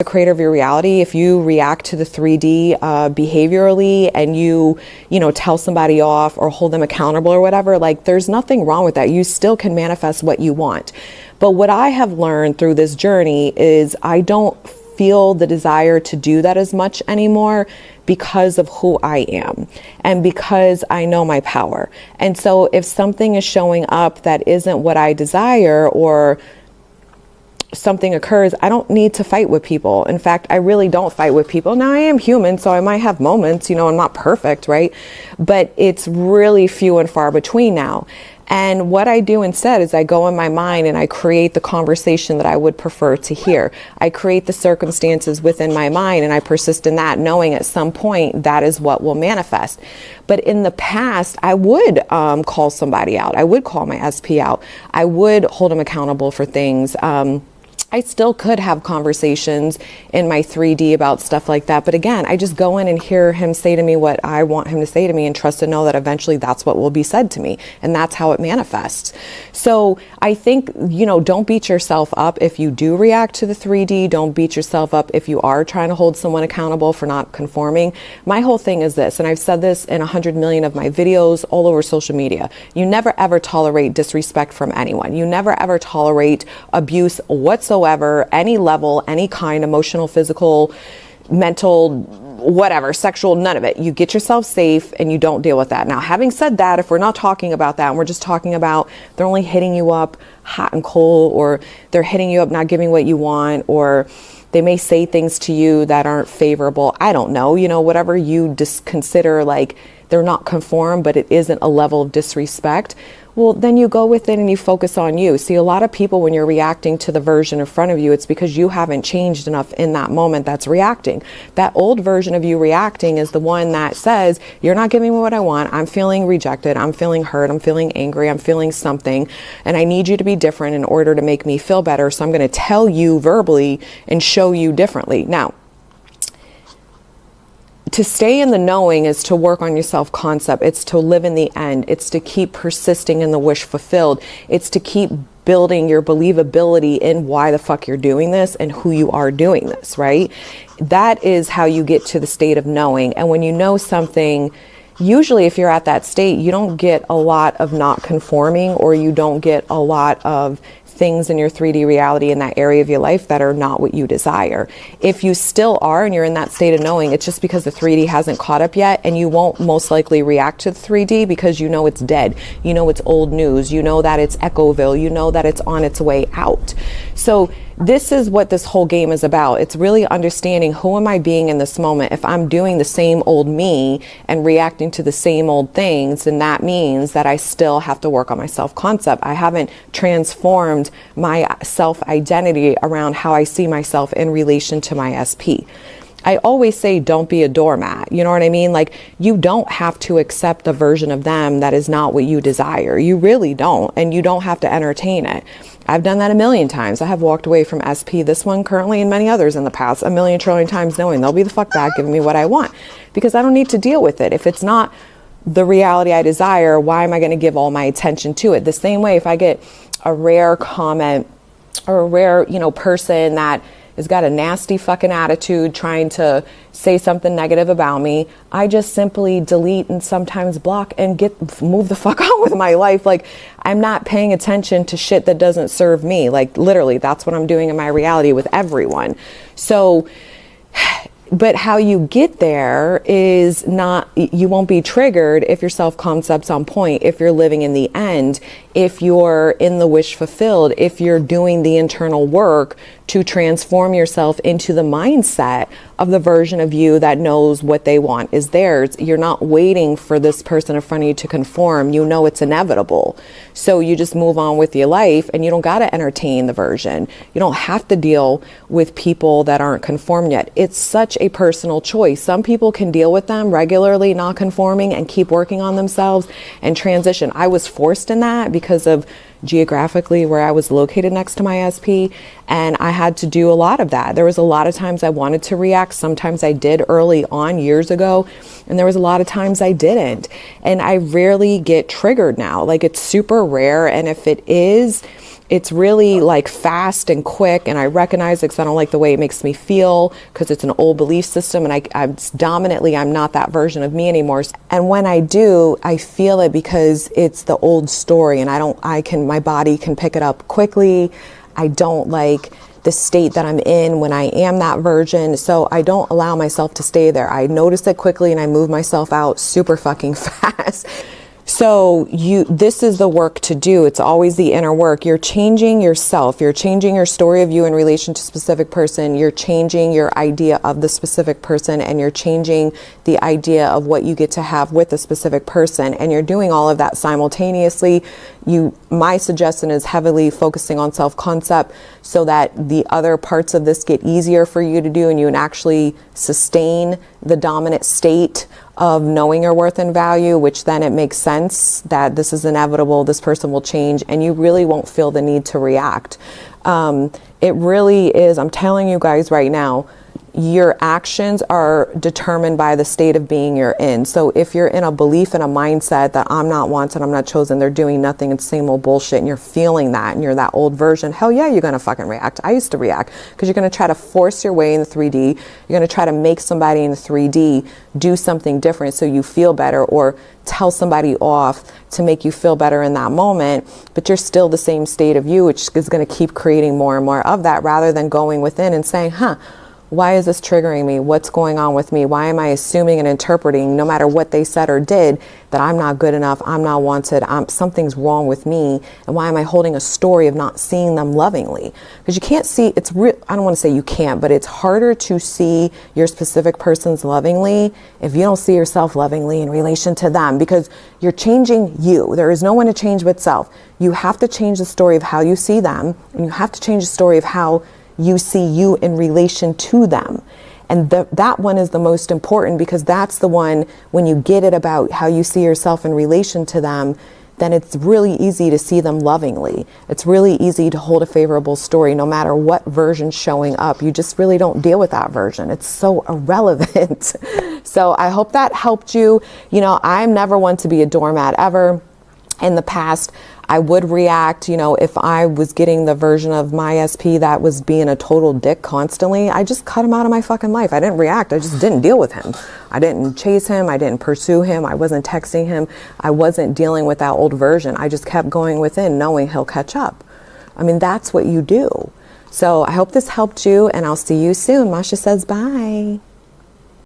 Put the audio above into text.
the creator of your reality. If you react to the 3D behaviorally and you tell somebody off or hold them accountable or whatever, like there's nothing wrong with that. You still can manifest what you want. But what I have learned through this journey is I don't feel the desire to do that as much anymore because of who I am and because I know my power. And so if something is showing up that isn't what I desire or something occurs, I don't need to fight with people. In fact, I really don't fight with people. Now I am human, so I might have moments, I'm not perfect, right? But it's really few and far between now. And what I do instead is I go in my mind and I create the conversation that I would prefer to hear. I create the circumstances within my mind and I persist in that, knowing at some point that is what will manifest. But in the past, I would call somebody out. I would call my SP out. I would hold them accountable for things. I still could have conversations in my 3D about stuff like that. But again, I just go in and hear him say to me what I want him to say to me and trust to know that eventually that's what will be said to me. And that's how it manifests. So I think, don't beat yourself up if you do react to the 3D. Don't beat yourself up if you are trying to hold someone accountable for not conforming. My whole thing is this, and I've said this in 100 million of my videos all over social media. You never ever tolerate disrespect from anyone. You never ever tolerate abuse whatsoever. Any level, any kind, emotional, physical, mental, whatever, sexual, none of it. You get yourself safe and you don't deal with that. Now, having said that, if we're not talking about that and we're just talking about they're only hitting you up hot and cold, or they're hitting you up not giving what you want, or they may say things to you that aren't favorable. I don't know, whatever you just consider like they're not conform, but it isn't a level of disrespect. Well, then you go with it and you focus on you. See, a lot of people, when you're reacting to the version in front of you, it's because you haven't changed enough in that moment that's reacting. That old version of you reacting is the one that says, you're not giving me what I want. I'm feeling rejected. I'm feeling hurt. I'm feeling angry. I'm feeling something. And I need you to be different in order to make me feel better. So I'm going to tell you verbally and show you differently. Now, to stay in the knowing is to work on your self-concept. It's to live in the end. It's to keep persisting in the wish fulfilled. It's to keep building your believability in why the fuck you're doing this and who you are doing this, right? That is how you get to the state of knowing. And when you know something, usually if you're at that state, you don't get a lot of not conforming, or you don't get a lot of things in your 3D reality in that area of your life that are not what you desire. If you still are and you're in that state of knowing, it's just because the 3D hasn't caught up yet, and you won't most likely react to the 3D because you know it's dead. You know it's old news. You know that it's Echoville. You know that it's on its way out. So this is what this whole game is about. It's really understanding, who am I being in this moment? If I'm doing the same old me and reacting to the same old things, then that means that I still have to work on my self-concept. I haven't transformed my self-identity around how I see myself in relation to my SP. I always say, don't be a doormat. You know what I mean? Like, you don't have to accept a version of them that is not what you desire. You really don't. And you don't have to entertain it. I've done that a million times. I have walked away from SP, this one currently, and many others in the past, a million trillion times, knowing they'll be the fuck back giving me what I want, because I don't need to deal with it. If it's not the reality I desire, why am I going to give all my attention to it? The same way, if I get a rare comment or a rare, person that has got a nasty fucking attitude trying to say something negative about me, I just simply delete and sometimes block and move the fuck on with my life. Like, I'm not paying attention to shit that doesn't serve me. Like, literally, that's what I'm doing in my reality with everyone. So, but how you get there is not, you won't be triggered if your self-concept's on point, if you're living in the end, if you're in the wish fulfilled, if you're doing the internal work to transform yourself into the mindset of the version of you that knows what they want is theirs. You're not waiting for this person in front of you to conform. You know it's inevitable. So you just move on with your life, and you don't got to entertain the version. You don't have to deal with people that aren't conformed yet. It's such a personal choice. Some people can deal with them regularly, not conforming, and keep working on themselves and transition. I was forced in that because of geographically where I was located next to my SP, and I had to do a lot of that. There was a lot of times I wanted to react. Sometimes I did early on years ago, and there was a lot of times I didn't. And I rarely get triggered now. Like, it's super rare, and if it is, it's really like fast and quick, and I recognize it because I don't like the way it makes me feel, because it's an old belief system, and I'm not that version of me anymore. And when I do, I feel it because it's the old story, and my body can pick it up quickly. I don't like the state that I'm in when I am that version, so I don't allow myself to stay there. I notice it quickly and I move myself out super fucking fast. So this is the work to do. It's always the inner work. You're changing yourself. You're changing your story of you in relation to a specific person. You're changing your idea of the specific person, and you're changing the idea of what you get to have with a specific person. And you're doing all of that simultaneously. My suggestion is heavily focusing on self-concept so that the other parts of this get easier for you to do, and you can actually sustain the dominant state of knowing your worth and value, which then it makes sense that this is inevitable, this person will change, and you really won't feel the need to react. It really is, I'm telling you guys right now, your actions are determined by the state of being you're in. So if you're in a belief and a mindset that I'm not wanted, I'm not chosen, they're doing nothing, it's same old bullshit, and you're feeling that, and you're that old version, hell yeah, you're going to fucking react. I used to react because you're going to try to force your way in the 3D. You're going to try to make somebody in the 3D do something different so you feel better, or tell somebody off to make you feel better in that moment, but you're still the same state of you, which is going to keep creating more and more of that, rather than going within and saying, why is this triggering me? What's going on with me? Why am I assuming and interpreting, no matter what they said or did, that I'm not good enough, I'm not wanted, something's wrong with me, and why am I holding a story of not seeing them lovingly? Because you can't see, I don't want to say you can't, but it's harder to see your specific persons lovingly if you don't see yourself lovingly in relation to them, because you're changing you. There is no one to change but self. You have to change the story of how you see them, and you have to change the story of how you see you in relation to them. And that one is the most important, because that's the one, when you get it about how you see yourself in relation to them, then it's really easy to see them lovingly. It's really easy to hold a favorable story no matter what version's showing up. You just really don't deal with that version. It's so irrelevant. So I hope that helped you. I'm never one to be a doormat ever. In the past, I would react, if I was getting the version of my SP that was being a total dick constantly, I just cut him out of my fucking life. I didn't react. I just didn't deal with him. I didn't chase him. I didn't pursue him. I wasn't texting him. I wasn't dealing with that old version. I just kept going within, knowing he'll catch up. That's what you do. So I hope this helped you, and I'll see you soon. Masha says bye.